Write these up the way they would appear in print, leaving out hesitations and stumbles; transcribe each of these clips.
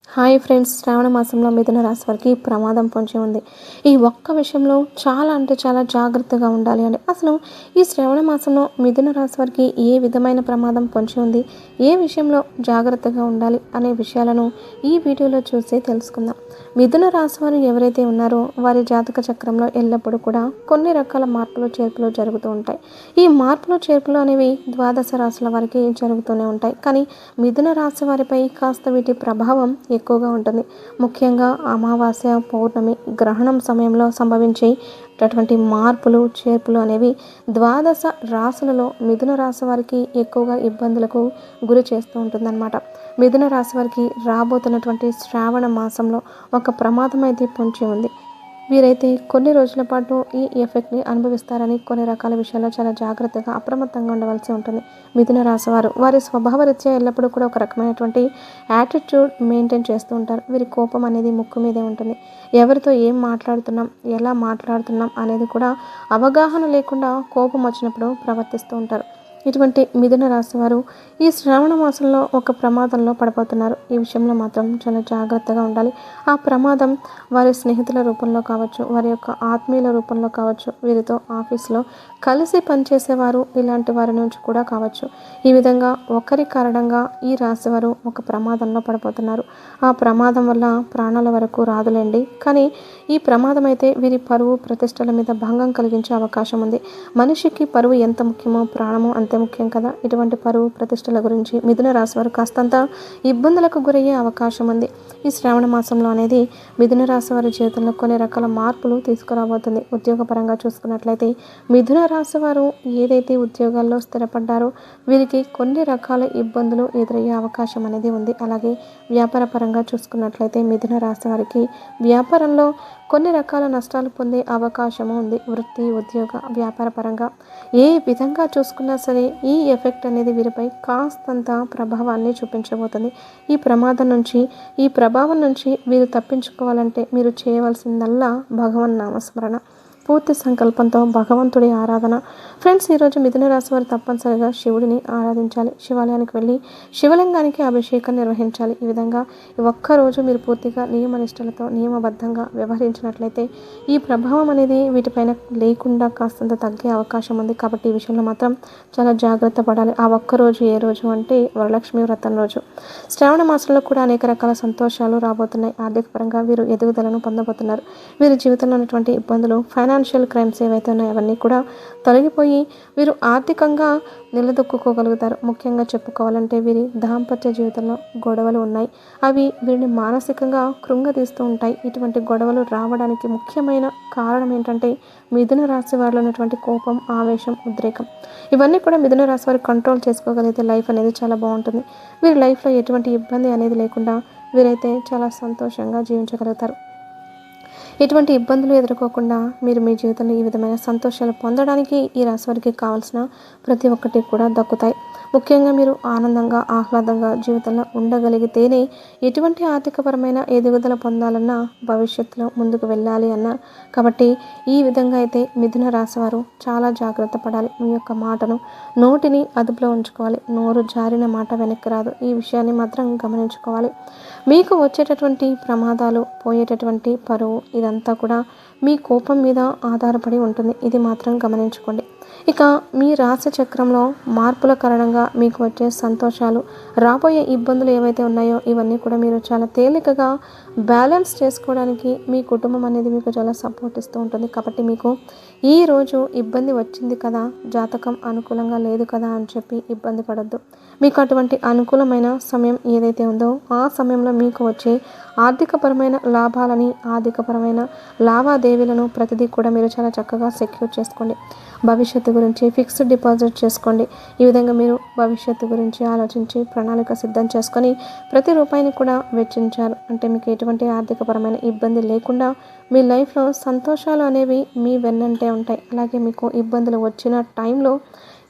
Hi friends, శ్రావణ మాసంలో మిథున రాశి వారికి ప్రమాదం పొంచి ఉంది. ఈ ఒక్క విషయంలో చాలా అంటే చాలా జాగ్రత్తగా ఉండాలి అండి. అసలు ఈ శ్రావణ మాసంలో మిథున రాశి వారికి ఏ విధమైన ప్రమాదం పొంచి ఉంది, ఏ విషయంలో జాగ్రత్తగా ఉండాలి అనే విషయాలను ఈ వీడియోలో చూసి తెలుసుకుందాం. మిథున రాశి వారు ఎవరైతే ఉన్నారో వారి జాతక చక్రంలో ఎల్లప్పుడూ కూడా కొన్ని రకాల మార్పులు చేర్పులు జరుగుతూ ఉంటాయి. ఈ మార్పులు చేర్పులు అనేవి ద్వాదశ రాశుల వారికి జరుగుతూనే ఉంటాయి. కానీ మిథున రాశి వారిపై కాస్త వీటి ప్రభావం ఎక్కువగా ఉంటుంది. ముఖ్యంగా అమావాస్య, పౌర్ణమి, గ్రహణం సమయంలో సంభవించేటటువంటి మార్పులు చేర్పులు అనేవి ద్వాదశ రాశులలో మిథున రాశి వారికి ఎక్కువగా ఇబ్బందులకు గురి చేస్తూ ఉంటుందన్నమాట. మిథున రాశి వారికి రాబోతున్నటువంటి శ్రావణ మాసంలో ఒక ప్రమాదం అయితే పొంచి ఉంది. వీరైతే కొన్ని రోజుల పాటు ఈ ఎఫెక్ట్ని అనుభవిస్తారని కొన్ని రకాల విషయాల్లో చాలా జాగ్రత్తగా అప్రమత్తంగా ఉండవలసి ఉంటుంది. మిథున రాశి వారి స్వభావరీత్యా ఎల్లప్పుడూ కూడా ఒక రకమైనటువంటి యాటిట్యూడ్ మెయింటైన్ చేస్తూ ఉంటారు. వీరి కోపం అనేది ముక్కు మీదే ఉంటుంది. ఎవరితో ఏం మాట్లాడుతున్నాం, ఎలా మాట్లాడుతున్నాం అనేది కూడా అవగాహన లేకుండా కోపం వచ్చినప్పుడు ప్రవర్తిస్తూ ఉంటారు. ఇటువంటి మిథున రాశి వారు ఈ శ్రావణ మాసంలో ఒక ప్రమాదంలో పడిపోతున్నారు. ఈ విషయంలో మాత్రం చాలా జాగ్రత్తగా ఉండాలి. ఆ ప్రమాదం వారి స్నేహితుల రూపంలో కావచ్చు, వారి యొక్క ఆత్మీయుల రూపంలో కావచ్చు, వీరితో ఆఫీస్లో కలిసి పనిచేసేవారు ఇలాంటి వారి నుంచి కూడా కావచ్చు. ఈ విధంగా ఒకరి కారణంగా ఈ రాశి వారు ఒక ప్రమాదంలో పడిపోతున్నారు. ఆ ప్రమాదం వల్ల ప్రాణాల వరకు రాదులేండి, కానీ ఈ ప్రమాదం అయితే వీరి పరువు ప్రతిష్టల మీద భంగం కలిగించే అవకాశం ఉంది. మనిషికి పరువు ఎంత ముఖ్యమో ప్రాణము అంతే ముఖ్యం కదా. ఇటువంటి పరువు ప్రతిష్టల గురించి మిథున రాశి వారు కాస్తంత ఇబ్బందులకు గురయ్యే అవకాశం ఉంది. ఈ శ్రావణ మాసంలో అనేది మిథున రాశి వారి జీవితంలో కొన్ని రకాల మార్పులు తీసుకురాబోతుంది. ఉద్యోగపరంగా చూసుకున్నట్లయితే మిథున రాశి వారు ఏదైతే ఉద్యోగాల్లో స్థిరపడ్డారో వీరికి కొన్ని రకాల ఇబ్బందులు ఎదురయ్యే అవకాశం అనేది ఉంది. అలాగే వ్యాపార పరంగా చూసుకున్నట్లయితే మిథున రాశి వారికి వ్యాపారంలో కొన్ని రకాల నష్టాలు పొందే అవకాశము ఉంది. వృత్తి, ఉద్యోగ, వ్యాపార పరంగా ఏ విధంగా చూసుకున్నా సరే ఈ ఎఫెక్ట్ అనేది వీరిపై కాస్తంత ప్రభావాన్ని చూపించబోతుంది. ఈ ప్రమాదం నుంచి, ఈ ప్రభావం నుంచి వీరు తప్పించుకోవాలంటే మీరు చేయవలసిందల్లా భగవన్ నామస్మరణ, పూర్తి సంకల్పంతో భగవంతుడి ఆరాధన. ఫ్రెండ్స్, ఈరోజు మిథున రాశి వారు తప్పనిసరిగా శివుడిని ఆరాధించాలి. శివాలయానికి వెళ్ళి శివలింగానికి అభిషేకం నిర్వహించాలి. ఈ విధంగా ఒక్కరోజు మీరు పూర్తిగా నియమనిష్టలతో నియమబద్ధంగా వ్యవహరించినట్లయితే ఈ ప్రభావం అనేది వీటిపైన లేకుండా కాస్తంత తగ్గే అవకాశం ఉంది. కాబట్టి ఈ విషయంలో మాత్రం చాలా జాగ్రత్త పడాలి. ఆ ఒక్కరోజు ఏ రోజు అంటే వరలక్ష్మి వ్రతం రోజు. శ్రావణ మాసంలో కూడా అనేక రకాల సంతోషాలు రాబోతున్నాయి. ఆర్థిక పరంగా వీరు ఎదుగుదలను పొందబోతున్నారు. వీరి జీవితంలో ఉన్నటువంటి ఇబ్బందులు, ఫైనాన్షియల్ క్రైమ్స్ ఏవైతే ఉన్నాయో అవన్నీ కూడా తొలగిపోయి వీరు ఆర్థికంగా నిలదొక్కుకోగలుగుతారు. ముఖ్యంగా చెప్పుకోవాలంటే వీరి దాంపత్య జీవితంలో గొడవలు ఉన్నాయి. అవి వీరిని మానసికంగా కృంగతీస్తూ ఉంటాయి. ఇటువంటి గొడవలు రావడానికి ముఖ్యమైన కారణం ఏంటంటే మిథున రాశి వారిలో ఉన్నటువంటి కోపం, ఆవేశం, ఉద్రేకం. ఇవన్నీ కూడా మిథున రాశి వారు కంట్రోల్ చేసుకోగలిగితే లైఫ్ అనేది చాలా బాగుంటుంది. వీరి లైఫ్లో ఎటువంటి ఇబ్బంది అనేది లేకుండా వీరైతే చాలా సంతోషంగా జీవించగలుగుతారు. ఎటువంటి ఇబ్బందులు ఎదుర్కోకుండా మీరు మీ జీవితంలో ఈ విధమైన సంతోషాలు పొందడానికి ఈ రాశి వారికి కావాల్సిన ప్రతి ఒక్కటి కూడా దక్కుతాయి. ముఖ్యంగా మీరు ఆనందంగా, ఆహ్లాదంగా జీవితంలో ఉండగలిగితేనే ఎటువంటి ఆర్థికపరమైన ఎదుగుదల పొందాలన్నా, భవిష్యత్తులో ముందుకు వెళ్ళాలి అన్నా. కాబట్టి ఈ విధంగా అయితే మిథున రాశి వారు చాలా జాగ్రత్త పడాలి. మీ యొక్క మాటను, నోటిని అదుపులో ఉంచుకోవాలి. నోరు జారిన మాట వెనక్కి రాదు. ఈ విషయాన్ని మాత్రం గమనించుకోవాలి. మీకు వచ్చేటటువంటి ప్రమాదాలు, పోయేటటువంటి పరువు ఇదంతా కూడా మీ కోపం మీద ఆధారపడి ఉంటుంది. ఇది మాత్రం గమనించుకోండి. ఇక మీ రాశి చక్రంలో మార్పుల కారణంగా మీకు వచ్చే సంతోషాలు, రాబోయే ఇబ్బందులు ఏవైతే ఉన్నాయో ఇవన్నీ కూడా మీరు చాలా తేలికగా బ్యాలెన్స్ చేసుకోవడానికి మీ కుటుంబం అనేది మీకు చాలా సపోర్ట్ ఇస్తూ ఉంటుంది. కాబట్టి మీకు ఈ రోజు ఇబ్బంది వచ్చింది కదా, జాతకం అనుకూలంగా లేదు కదా అని చెప్పి ఇబ్బంది పడొద్దు. మీకు అటువంటి అనుకూలమైన సమయం ఏదైతే ఉందో ఆ సమయంలో మీకు వచ్చే ఆర్థికపరమైన లాభాలని, ఆర్థికపరమైన లావాదేవీలను ప్రతిదీ కూడా మీరు చాలా చక్కగా సెక్యూర్ చేసుకోండి. భవిష్యత్తు గురించి ఫిక్స్డ్ డిపాజిట్ చేసుకోండి. ఈ విధంగా మీరు భవిష్యత్తు గురించి ఆలోచించి ప్రణాళిక సిద్ధం చేసుకొని ప్రతి రూపాయిని కూడా వెచ్చించారు అంటే మీకు ఎటువంటి ఆర్థికపరమైన ఇబ్బంది లేకుండా మీ లైఫ్లో సంతోషాలు అనేవి మీ వెన్నంటే ఉంటాయి. అలాగే మీకు ఇబ్బందులు వచ్చిన టైంలో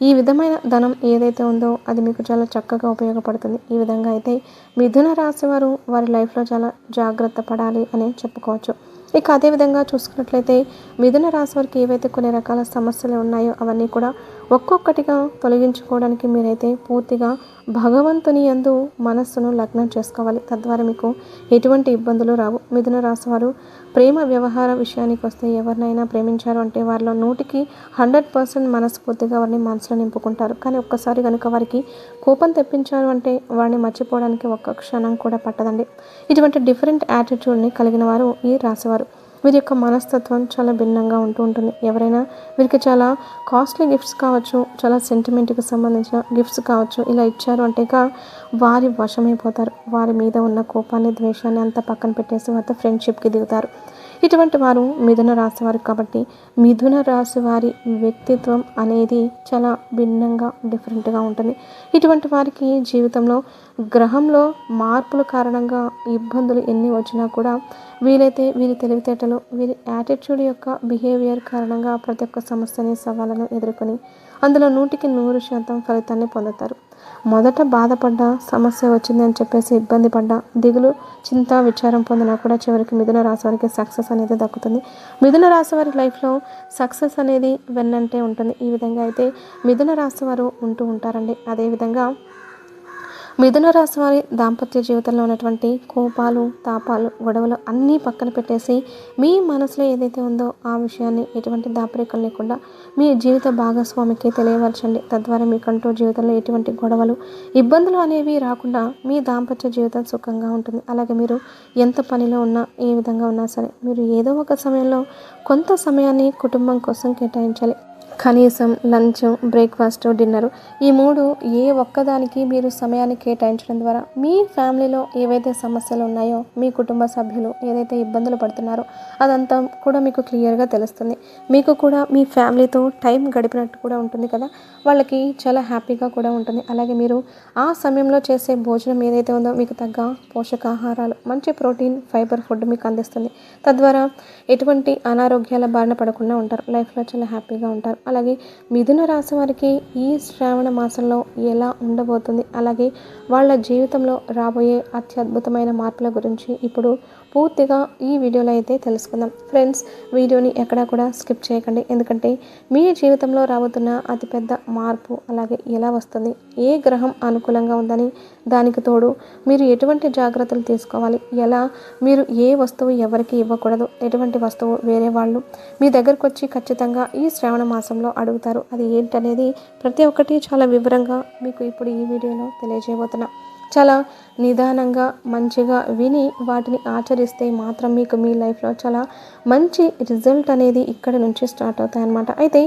ఈ విధమైన ధనం ఏదైతే ఉందో అది మీకు చాలా చక్కగా ఉపయోగపడుతుంది. ఈ విధంగా అయితే మిథున రాశి వారు వారి లైఫ్లో చాలా జాగ్రత్త పడాలి అని చెప్పుకోవచ్చు. ఇక అదేవిధంగా చూసుకున్నట్లయితే మిథున రాశి వారికి ఏవైతే కొన్ని రకాల సమస్యలు ఉన్నాయో అవన్నీ కూడా ఒక్కొక్కటిగా తొలగించుకోవడానికి మీరైతే పూర్తిగా భగవంతుని యందు మనస్సును లగ్నం చేసుకోవాలి. తద్వారా మీకు ఎటువంటి ఇబ్బందులు రావు. మిథున రాశి వారు ప్రేమ వ్యవహార విషయానికి వస్తే ఎవరినైనా ప్రేమించారు అంటే వారిలో 100కి 100% మనస్ఫూర్తిగా వారిని మనసులో నింపుకుంటారు. కానీ ఒక్కసారి కనుక వారికి కోపం తెప్పించారు అంటే వారిని మర్చిపోవడానికి ఒక్క క్షణం కూడా పట్టదండి. ఇటువంటి డిఫరెంట్ యాటిట్యూడ్ని కలిగిన వారు ఈ రాశివారు. వీరి యొక్క మనస్తత్వం చాలా భిన్నంగా ఉంటుంది. ఎవరైనా వీరికి చాలా కాస్ట్లీ గిఫ్ట్స్ కావచ్చు, చాలా సెంటిమెంట్కి సంబంధించిన గిఫ్ట్స్ కావచ్చు, ఇలా ఇచ్చారు అంటే వారి వశమైపోతారు. వారి మీద ఉన్న కోపాన్ని, ద్వేషాన్ని అంతా పక్కన పెట్టేసి వారితో ఫ్రెండ్షిప్కి దిగుతారు. ఇటువంటి వారు మిథున రాశి వారు. కాబట్టి మిథున రాశి వారి వ్యక్తిత్వం అనేది చాలా భిన్నంగా డిఫరెంట్గా ఉంటుంది. ఇటువంటి వారికి జీవితంలో గ్రహంలో మార్పుల కారణంగా ఇబ్బందులు ఎన్ని వచ్చినా కూడా వీలైతే వీరి తెలివితేటలు, వీరి యాటిట్యూడ్ యొక్క బిహేవియర్ కారణంగా ప్రతి ఒక్క సమస్యని, సవాళ్ళను ఎదుర్కొని అందులో 100కి 100% ఫలితాన్ని పొందుతారు. మొదట బాధపడ్డ, సమస్య వచ్చిందని చెప్పేసి ఇబ్బంది పడ్డా, దిగులు, చింత, విచారం పొందినా కూడా చివరికి మిథున రాశి వారికి సక్సెస్ అనేది దక్కుతుంది. మిథున రాశి వారి లైఫ్లో సక్సెస్ అనేది వెన్నంటే ఉంటుంది. ఈ విధంగా అయితే మిథున రాశి వారు ఉంటూ ఉంటారండి. అదేవిధంగా మిథున రాశి వారి దాంపత్య జీవితంలో ఉన్నటువంటి కోపాలు, తాపాలు, గొడవలు అన్నీ పక్కన పెట్టేసి మీ మనసులో ఏదైతే ఉందో ఆ విషయాన్ని ఎటువంటి దాపరికం లేకుండా మీ జీవిత భాగస్వామికి తెలియవరచండి. తద్వారా మీకంటూ జీవితంలో ఎటువంటి గొడవలు, ఇబ్బందులు అనేవి రాకుండా మీ దాంపత్య జీవితం సుఖంగా ఉంటుంది. అలాగే మీరు ఎంత పనిలో ఉన్నా, ఏ విధంగా ఉన్నా సరే మీరు ఏదో ఒక సమయంలో కొంత సమయాన్ని కుటుంబం కోసం కేటాయించాలి. కనీసం లంచ్, బ్రేక్ఫాస్ట్, డిన్నరు ఈ 3 ఏ ఒక్కదానికి మీరు సమయాన్ని కేటాయించడం ద్వారా మీ ఫ్యామిలీలో ఏవైతే సమస్యలు ఉన్నాయో, మీ కుటుంబ సభ్యులు ఏదైతే ఇబ్బందులు పడుతున్నారో అదంతా కూడా మీకు క్లియర్గా తెలుస్తుంది. మీకు కూడా మీ ఫ్యామిలీతో టైం గడిపినట్టు కూడా ఉంటుంది కదా, వాళ్ళకి చాలా హ్యాపీగా కూడా ఉంటుంది. అలాగే మీరు ఆ సమయంలో చేసే భోజనం ఏదైతే ఉందో మీకు తగ్గ పోషకాహారాలు, మంచి ప్రోటీన్, ఫైబర్ ఫుడ్ మీకు అందిస్తుంది. తద్వారా ఎటువంటి అనారోగ్యాల బారిన పడకుండా ఉంటారు. లైఫ్లో చాలా హ్యాపీగా ఉంటారు. అలాగే మిథున రాశి వారికి ఈ శ్రావణ మాసంలో ఎలా ఉండబోతుంది, అలాగే వాళ్ళ జీవితంలో రాబోయే అత్యద్భుతమైన మార్పుల గురించి ఇప్పుడు పూర్తిగా ఈ వీడియోలో అయితే తెలుసుకుందాం. ఫ్రెండ్స్, వీడియోని ఎక్కడా కూడా స్కిప్ చేయకండి. ఎందుకంటే మీ జీవితంలో రాబోతున్న అతిపెద్ద మార్పు అలాగే ఎలా వస్తుంది, ఏ గ్రహం అనుకూలంగా ఉందని, దానికి తోడు మీరు ఎటువంటి జాగ్రత్తలు తీసుకోవాలి, ఎలా మీరు ఏ వస్తువు ఎవరికి ఇవ్వకూడదు, ఎటువంటి వస్తువు వేరే వాళ్ళు మీ దగ్గరకు వచ్చి ఖచ్చితంగా ఈ శ్రావణ మాసంలో అడుగుతారు, అది ఏంటనేది ప్రతి ఒక్కటి చాలా వివరంగా మీకు ఇప్పుడు ఈ వీడియోలో తెలియజేయబోతున్నా. చాలా నిదానంగా మంచిగా విని వాటిని ఆచరిస్తే మాత్రం మీకు మీ లైఫ్లో చాలా మంచి రిజల్ట్ అనేది ఇక్కడ నుంచి స్టార్ట్ అవుతాయన్నమాట. అయితే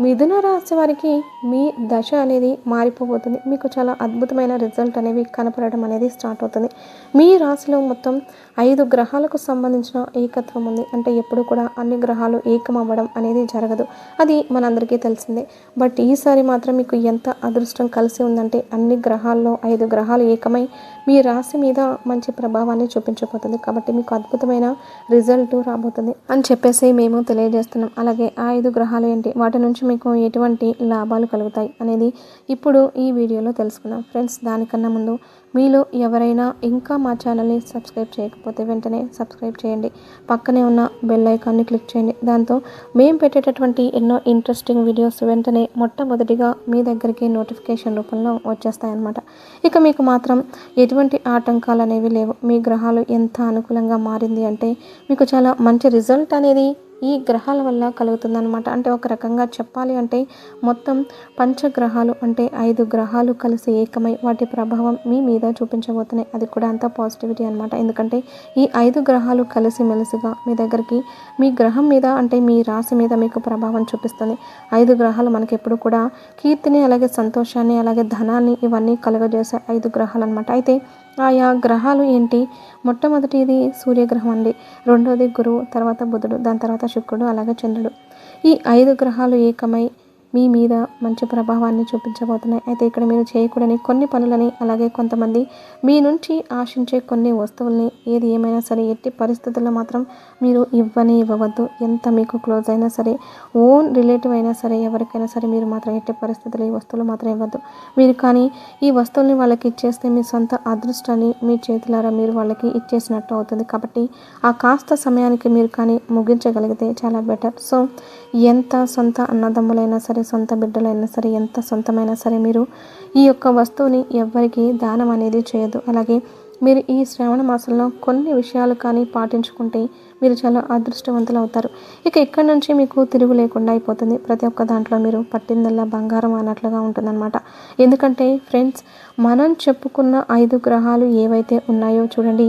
మిథున రాశి వారికి మీ దశ అనేది మారిపోబోతుంది. మీకు చాలా అద్భుతమైన రిజల్ట్ అనేవి కనపడడం అనేది స్టార్ట్ అవుతుంది. మీ రాశిలో మొత్తం 5 గ్రహాలకు సంబంధించిన ఏకత్వం ఉంది. అంటే ఎప్పుడు కూడా అన్ని గ్రహాలు ఏకం అవ్వడం అనేది జరగదు, అది మనందరికీ తెలిసిందే. బట్ ఈసారి మాత్రం మీకు ఎంత అదృష్టం కలిసి ఉందంటే అన్ని గ్రహాల్లో 5 గ్రహాలు ఏకమై మీ రాశి మీద మంచి ప్రభావాన్ని చూపించబోతుంది. కాబట్టి మీకు అద్భుతమైన రిజల్ట్ రాబోతుంది అని చెప్పేసి మేము తెలియజేస్తున్నాం. అలాగే ఆ 5 గ్రహాలు ఏంటి, వాటి నుంచి మీకు ఎటువంటి లాభాలు కలుగుతాయి అనేది ఇప్పుడు ఈ వీడియోలో తెలుసుకుందాం. ఫ్రెండ్స్, దానికన్నా ముందు మీలో ఎవరైనా ఇంకా మా ఛానల్ని సబ్స్క్రైబ్ చేయకపోతే వెంటనే సబ్స్క్రైబ్ చేయండి. పక్కనే ఉన్న బెల్ ఐకాన్ని క్లిక్ చేయండి. దాంతో మేము పెట్టేటటువంటి ఎన్నో ఇంట్రెస్టింగ్ వీడియోస్ వెంటనే మొట్టమొదటిగా మీ దగ్గరికి నోటిఫికేషన్ రూపంలో వచ్చేస్తాయన్నమాట. ఇక మీకు మాత్రం ఎటువంటి ఆటంకాలు అనేవి లేవు. మీ గ్రహాలు ఎంత అనుకూలంగా మారింది అంటే మీకు చాలా మంచి రిజల్ట్ అనేది ఈ గ్రహాల వల్ల కలుగుతుందన్నమాట. అంటే ఒక రకంగా చెప్పాలి అంటే మొత్తం పంచగ్రహాలు అంటే 5 గ్రహాలు కలిసి ఏకమై వాటి ప్రభావం మీ మీద చూపించబోతున్నాయి. అది కూడా అంతా పాజిటివిటీ అనమాట. ఎందుకంటే ఈ 5 గ్రహాలు కలిసి మెలిసిగా మీ దగ్గరికి మీ గ్రహం మీద అంటే మీ రాశి మీద మీకు ప్రభావం చూపిస్తుంది. 5 గ్రహాలు మనకి ఎప్పుడు కూడా కీర్తిని, అలాగే సంతోషాన్ని, అలాగే ధనాన్ని ఇవన్నీ కలుగజేసే 5 గ్రహాలు అనమాట. అయితే ఆయా గ్రహాలు ఏంటి, మొట్టమొదటిది సూర్యగ్రహం అండి, రెండోది గురువు, తర్వాత బుధుడు, దాని తర్వాత శుక్రుడు, అలాగే చంద్రుడు. ఈ 5 గ్రహాలు ఏకమై మీ మీద మంచి ప్రభావాన్ని చూపించబోతున్నాయి. అయితే ఇక్కడ మీరు చేయకూడని కొన్ని పనులని, అలాగే కొంతమంది మీ నుంచి ఆశించే కొన్ని వస్తువుల్ని, ఏది ఏమైనా సరే ఎట్టి పరిస్థితుల్లో మాత్రం మీరు ఇవ్వవద్దు. ఎంత మీకు క్లోజ్ అయినా సరే, ఓన్ రిలేటివ్ అయినా సరే, ఎవరికైనా సరే మీరు మాత్రం ఎట్టి పరిస్థితుల్లో ఈ వస్తువులు మాత్రం ఇవ్వద్దు. మీరు కానీ ఈ వస్తువుల్ని వాళ్ళకి ఇచ్చేస్తే మీ సొంత అదృష్టాన్ని మీ చేతులారా మీరు వాళ్ళకి ఇచ్చేసినట్టు అవుతుంది. కాబట్టి ఆ కాస్త సమయానికి మీరు కానీ ముగించగలిగితే చాలా బెటర్. సో ఎంత సొంత అన్నదమ్ములైనా సరే, సొంత బిడ్డలైనా సరే, ఎంత సొంతమైనా సరే మీరు ఈ యొక్క వస్తువుని ఎవ్వరికి దానం అనేది చేయొద్దు. అలాగే మీరు ఈ శ్రావణ మాసంలో కొన్ని విషయాలు కానీ పాటించుకుంటే మీరు చాలా అదృష్టవంతులు అవుతారు. ఇక ఇక్కడి నుంచి మీకు తిరుగు లేకుండా అయిపోతుంది. ప్రతి ఒక్క దాంట్లో మీరు పట్టిందల్లా బంగారం అన్నట్లుగా ఉంటుందన్నమాట. ఎందుకంటే ఫ్రెండ్స్, మనం చెప్పుకున్న 5 గ్రహాలు ఏవైతే ఉన్నాయో చూడండి,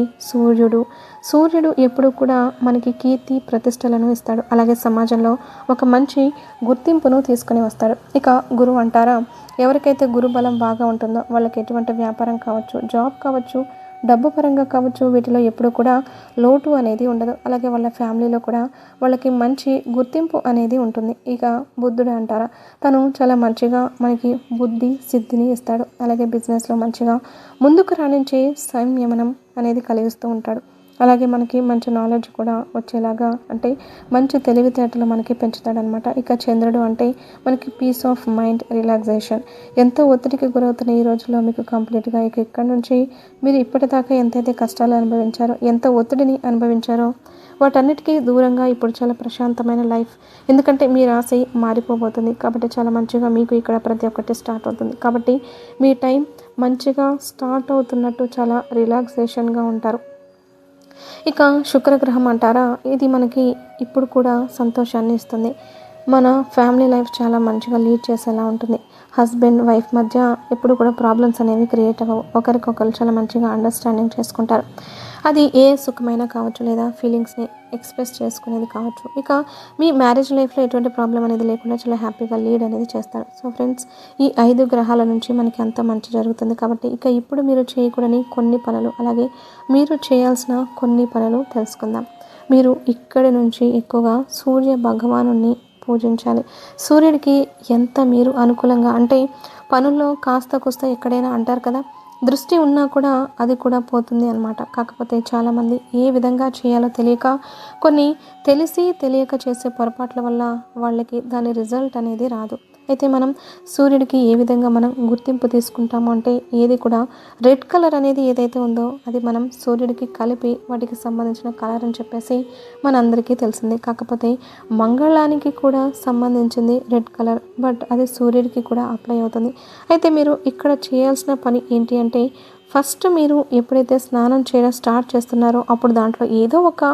సూర్యుడు ఎప్పుడు కూడా మనకి కీర్తి ప్రతిష్టలను ఇస్తాడు. అలాగే సమాజంలో ఒక మంచి గుర్తింపును తీసుకుని వస్తాడు. ఇక గురువు అంటారా, ఎవరికైతే గురు బలం బాగా ఉంటుందో వాళ్ళకి ఎటువంటి వ్యాపారం కావచ్చు, జాబ్ కావచ్చు, డబ్బు పరంగా కావచ్చు, వీటిలో ఎప్పుడు కూడా లోటు అనేది ఉండదు. అలాగే వాళ్ళ ఫ్యామిలీలో కూడా వాళ్ళకి మంచి గుర్తింపు అనేది ఉంటుంది. ఇక బుద్ధుడు అంటారా, తను చాలా మంచిగా మనకి బుద్ధి సిద్ధిని ఇస్తాడు. అలాగే బిజినెస్లో మంచిగా ముందుకు రాణించే సంయమనం అనేది కలిగిస్తూ ఉంటాడు. అలాగే మనకి మంచి నాలెడ్జ్ కూడా వచ్చేలాగా, అంటే మంచి తెలివితేటలు మనకి పెంచుతాడనమాట. ఇక చంద్రుడు అంటే మనకి పీస్ ఆఫ్ మైండ్, రిలాక్సేషన్. ఎంతో ఒత్తిడికి గురవుతున్న ఈ రోజుల్లో మీకు కంప్లీట్గా ఇక ఇక్కడ నుంచి మీరు ఇప్పటిదాకా ఎంతైతే కష్టాలు అనుభవించారో, ఎంత ఒత్తిడిని అనుభవించారో వాటన్నిటికీ దూరంగా ఇప్పుడు చాలా ప్రశాంతమైన లైఫ్. ఎందుకంటే మీ రాశి మారిపోబోతుంది. కాబట్టి చాలా మంచిగా మీకు ఇక్కడ ప్రతి ఒక్కటి స్టార్ట్ అవుతుంది. కాబట్టి మీ టైం మంచిగా స్టార్ట్ అవుతున్నట్టు చాలా రిలాక్సేషన్గా ఉంటారు. ఇక శుక్రగ్రహం అంటారా, ఇది మనకి ఇప్పుడు కూడా సంతోషాన్ని ఇస్తుంది. మన ఫ్యామిలీ లైఫ్ చాలా మంచిగా లీడ్ చేసేలా ఉంటుంది. హస్బెండ్ వైఫ్ మధ్య ఎప్పుడు కూడా ప్రాబ్లమ్స్ అనేవి క్రియేట్ అవ్వవు. ఒకరికొకరు చాలా మంచిగా అండర్స్టాండింగ్ చేసుకుంటారు. అది ఏ సుఖమైనా కావచ్చు, లేదా ఫీలింగ్స్ని ఎక్స్ప్రెస్ చేసుకునేది కావచ్చు. ఇక మీ మ్యారేజ్ లైఫ్లో ఎటువంటి ప్రాబ్లం అనేది లేకుండా చాలా హ్యాపీగా లీడ్ అనేది చేస్తారు. సో ఫ్రెండ్స్, ఈ 5 గ్రహాల నుంచి మనకి అంత మంచి జరుగుతుంది. కాబట్టి ఇక ఇప్పుడు మీరు చేయకూడని కొన్ని పనులు, అలాగే మీరు చేయాల్సిన కొన్ని పనులు తెలుసుకుందాం. మీరు ఇక్కడి నుంచి ఎక్కువగా సూర్య భగవానుని పూజించాలి. సూర్యుడికి ఎంత మీరు అనుకూలంగా, అంటే పనుల్లో కాస్త కూస్త ఎక్కడైనా అంటారు కదా, దృష్టి ఉన్నా కూడా అది కూడా పోతుంది అనమాట. కాకపోతే చాలామంది ఏ విధంగా చేయాలో తెలియక, కొన్ని తెలిసి తెలియక చేసే పొరపాట్ల వల్ల వాళ్ళకి దాని రిజల్ట్ అనేది రాదు. అయితే మనం సూర్యుడికి ఏ విధంగా మనం గుర్తింపు తీసుకుంటాము అంటే, ఏది కూడా రెడ్ కలర్ అనేది ఏదైతే ఉందో అది మనం సూర్యుడికి కలిపి వాటికి సంబంధించిన కలర్ అని చెప్పేసి మనందరికీ తెలిసిందే. కాకపోతే మంగళానికి కూడా సంబంధించింది రెడ్ కలర్, బట్ అది సూర్యుడికి కూడా అప్లై అవుతుంది. అయితే మీరు ఇక్కడ చేయాల్సిన పని ఏంటి అంటే, ఫస్ట్ మీరు ఎప్పుడైతే స్నానం చేయడం స్టార్ట్ చేస్తున్నారో అప్పుడు దాంట్లో ఏదో ఒక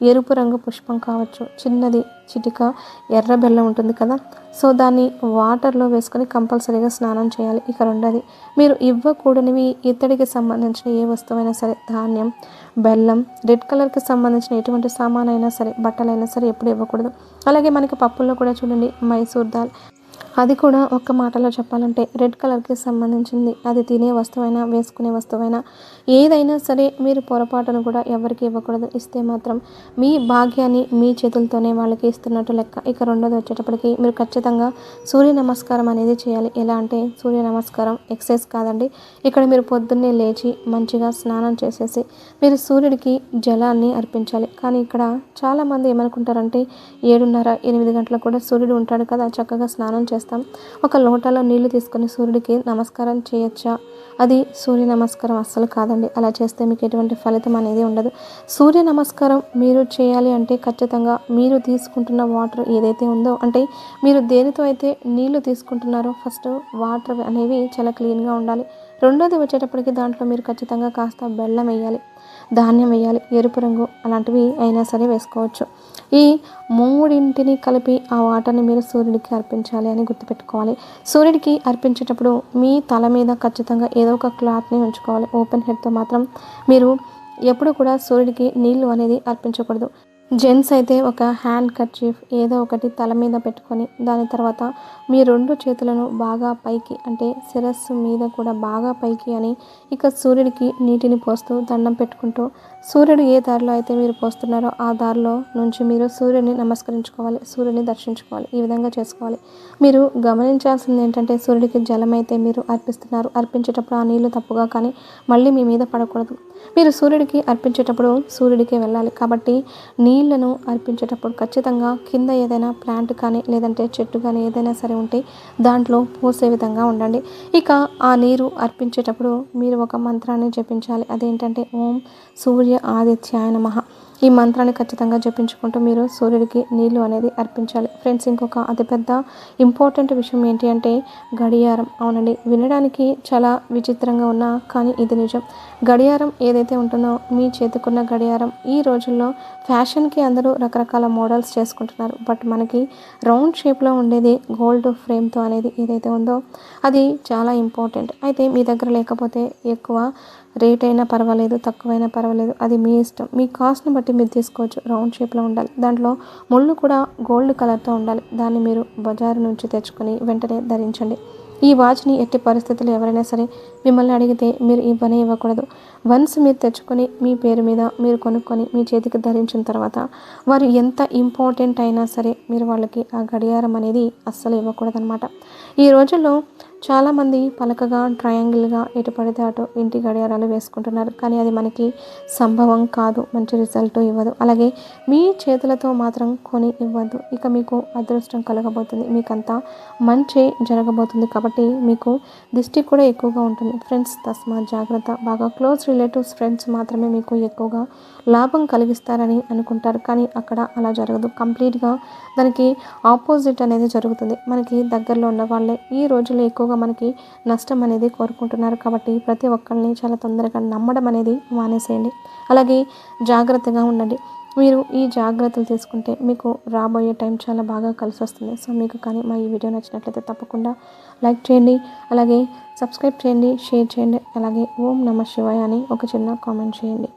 ఎరుపు రంగు పుష్పం కావచ్చు, చిన్నది చిటిక ఎర్ర బెల్లం ఉంటుంది కదా, సో దాన్ని వాటర్లో వేసుకొని కంపల్సరీగా స్నానం చేయాలి. ఇక రెండోది, మీరు ఇవ్వకూడనివి ఇత్తడికి సంబంధించిన ఏ వస్తువైనా సరే, ధాన్యం, బెల్లం, రెడ్ కలర్కి సంబంధించిన ఎటువంటి సామానైనా సరే, బట్టలైనా సరే ఎప్పుడు ఇవ్వకూడదు. అలాగే మనకి పప్పుల్లో కూడా చూడండి, మైసూర్ దాల్, అది కూడా ఒక్క మాటలో చెప్పాలంటే రెడ్ కలర్కి సంబంధించింది. అది తినే వస్తువైనా, వేసుకునే వస్తువైనా, ఏదైనా సరే మీరు పొరపాటును కూడా ఎవరికి ఇవ్వకూడదు. ఇస్తే మాత్రం మీ భాగ్యాన్ని మీ చేతులతోనే వాళ్ళకి ఇస్తున్నట్టు లెక్క. ఇక రెండోది వచ్చేటప్పటికి, మీరు ఖచ్చితంగా సూర్య నమస్కారం అనేది చేయాలి. ఎలా అంటే, సూర్య నమస్కారం ఎక్సర్సైజ్ కాదండి. ఇక్కడ మీరు పొద్దున్నే లేచి మంచిగా స్నానం చేసేసి మీరు సూర్యుడికి జలాన్ని అర్పించాలి. కానీ ఇక్కడ చాలామంది ఏమనుకుంటారంటే, 7:30, 8 గంటలకు కూడా సూర్యుడు ఉంటాడు కదా, చక్కగా స్నానం చేస్తాం, ఒక లోటాలో నీళ్లు తీసుకొని సూర్యుడికి నమస్కారం చేయొచ్చా? అది సూర్య నమస్కారం అస్సలు కాదండి. అలా చేస్తే మీకు ఎటువంటి ఫలితం అనేది ఉండదు. సూర్య నమస్కారం మీరు చేయాలి అంటే ఖచ్చితంగా మీరు తీసుకుంటున్న వాటర్ ఏదైతే ఉందో, అంటే మీరు దేనితో అయితే నీళ్లు తీసుకుంటున్నారో ఫస్ట్ వాటర్ అనేవి చాలా క్లీన్గా ఉండాలి. రెండోది వచ్చేటప్పటికి దాంట్లో మీరు ఖచ్చితంగా కాస్త బెల్లం వేయాలి, ధాన్యం వేయాలి, ఎరుపు రంగు అలాంటివి అయినా సరే వేసుకోవచ్చు. ఈ మూడింటిని కలిపి ఆ వాటర్ని మీరు సూర్యుడికి అర్పించాలి అని గుర్తుపెట్టుకోవాలి. సూర్యుడికి అర్పించేటప్పుడు మీ తల మీద ఖచ్చితంగా ఏదో ఒక క్లాత్ని ఉంచుకోవాలి. ఓపెన్ హెడ్తో మాత్రం మీరు ఎప్పుడు కూడా సూర్యుడికి నీళ్లు అనేది అర్పించకూడదు. జెంట్స్ అయితే ఒక హ్యాండ్ కర్చీఫ్ ఏదో ఒకటి తల మీద పెట్టుకొని, దాని తర్వాత మీ 2 చేతులను బాగా పైకి, అంటే శిరస్సు మీద కూడా బాగా పైకి అని, ఇక సూర్యుడికి నీటిని పోస్తూ దండం పెట్టుకుంటూ, సూర్యుడు ఏ దారిలో అయితే మీరు పోస్తున్నారో ఆ దారిలో నుంచి మీరు సూర్యుడిని నమస్కరించుకోవాలి, సూర్యుడిని దర్శించుకోవాలి. ఈ విధంగా చేసుకోవాలి. మీరు గమనించాల్సింది ఏంటంటే, సూర్యుడికి జలం అయితే మీరు అర్పిస్తున్నారు, అర్పించేటప్పుడు ఆ నీళ్లు తప్పుగా కానీ మళ్ళీ మీ మీద పడకూడదు. మీరు సూర్యుడికి అర్పించేటప్పుడు సూర్యుడికే వెళ్ళాలి. కాబట్టి నీళ్లను అర్పించేటప్పుడు ఖచ్చితంగా కింద ఏదైనా ప్లాంట్ కానీ, లేదంటే చెట్టు కానీ ఏదైనా సరే ఉంటే దాంట్లో పోసే విధంగా ఉండండి. ఇక ఆ నీరు అర్పించేటప్పుడు మీరు ఒక మంత్రాన్ని జపించాలి. అదేంటంటే, ఓం సూర్య ఆదిత్యాయ నమః. ఈ మంత్రాన్ని ఖచ్చితంగా జపించుకుంటూ మీరు సూర్యుడికి నీళ్లు అనేది అర్పించాలి. ఫ్రెండ్స్, ఇంకొక అతిపెద్ద ఇంపార్టెంట్ విషయం ఏంటి అంటే గడియారం. అవునండి, వినడానికి చాలా విచిత్రంగా ఉన్నా కానీ ఇది నిజం. గడియారం ఏదైతే ఉంటుందో, మీ చేతికున్న గడియారం ఈ రోజుల్లో ఫ్యాషన్కి అందరూ రకరకాల మోడల్స్ చేసుకుంటున్నారు. బట్ మనకి రౌండ్ షేప్లో ఉండేది గోల్డ్ ఫ్రేమ్తో అనేది ఏదైతే ఉందో అది చాలా ఇంపార్టెంట్. అయితే మీ దగ్గర లేకపోతే ఎక్కువ రేట్ అయినా పర్వాలేదు, తక్కువైనా పర్వాలేదు, అది మీ ఇష్టం. మీ కాస్ట్ని బట్టి మీరు తీసుకోవచ్చు. రౌండ్ షేప్లో ఉండాలి, దాంట్లో ముళ్ళు కూడా గోల్డ్ కలర్తో ఉండాలి. దాన్ని మీరు బజారు నుంచి తెచ్చుకొని వెంటనే ధరించండి. ఈ వాచ్ని ఎట్టి పరిస్థితుల్లో ఎవరైనా సరే మిమ్మల్ని అడిగితే మీరు ఈ పని ఇవ్వకూడదు. వన్స్ మీరు తెచ్చుకొని మీ పేరు మీద మీరు కొనుక్కొని మీ చేతికి ధరించిన తర్వాత వారు ఎంత ఇంపార్టెంట్ అయినా సరే మీరు వాళ్ళకి ఆ గడియారం అనేది అస్సలు ఇవ్వకూడదు అనమాట. ఈ రోజుల్లో చాలామంది పలకగా ట్రయాంగిల్గా ఎటు పడితే అటు ఇంటి గడియారాలు వేసుకుంటున్నారు. కానీ అది మనకి సంభవం కాదు, మంచి రిజల్ట్ ఇవ్వదు. అలాగే మీ చేతులతో మాత్రం కొని ఇవ్వద్దు. ఇక మీకు అదృష్టం కలగబోతుంది, మీకంతా మంచి జరగబోతుంది. కాబట్టి మీకు దిష్టి కూడా ఎక్కువగా ఉంటుంది. ఫ్రెండ్స్, తస్మాత్ జాగ్రత్త. బాగా క్లోజ్ రిలేటివ్స్, ఫ్రెండ్స్ మాత్రమే మీకు ఎక్కువగా లాభం కలిగిస్తారని అనుకుంటారు, కానీ అక్కడ అలా జరగదు. కంప్లీట్గా దానికి ఆపోజిట్ అనేది జరుగుతుంది. మనకి దగ్గరలో ఉన్న వాళ్ళే ఈ రోజుల్లో ఎక్కువగా మనకి నష్టం అనేది కోరుకుంటున్నారు. కాబట్టి ప్రతి ఒక్కరిని చాలా తొందరగా నమ్మడం అనేది మానేసేయండి. అలాగే జాగ్రత్తగా ఉండండి. మీరు ఈ జాగ్రత్తలు తీసుకుంటే మీకు రాబోయే టైం చాలా బాగా కలిసి వస్తుంది. సో మీకు కానీ మా ఈ వీడియో నచ్చినట్లయితే తప్పకుండా లైక్ చేయండి, అలాగే సబ్స్క్రైబ్ చేయండి, షేర్ చేయండి, అలాగే ఓం నమః శివాయ అని ఒక చిన్న కామెంట్ చేయండి.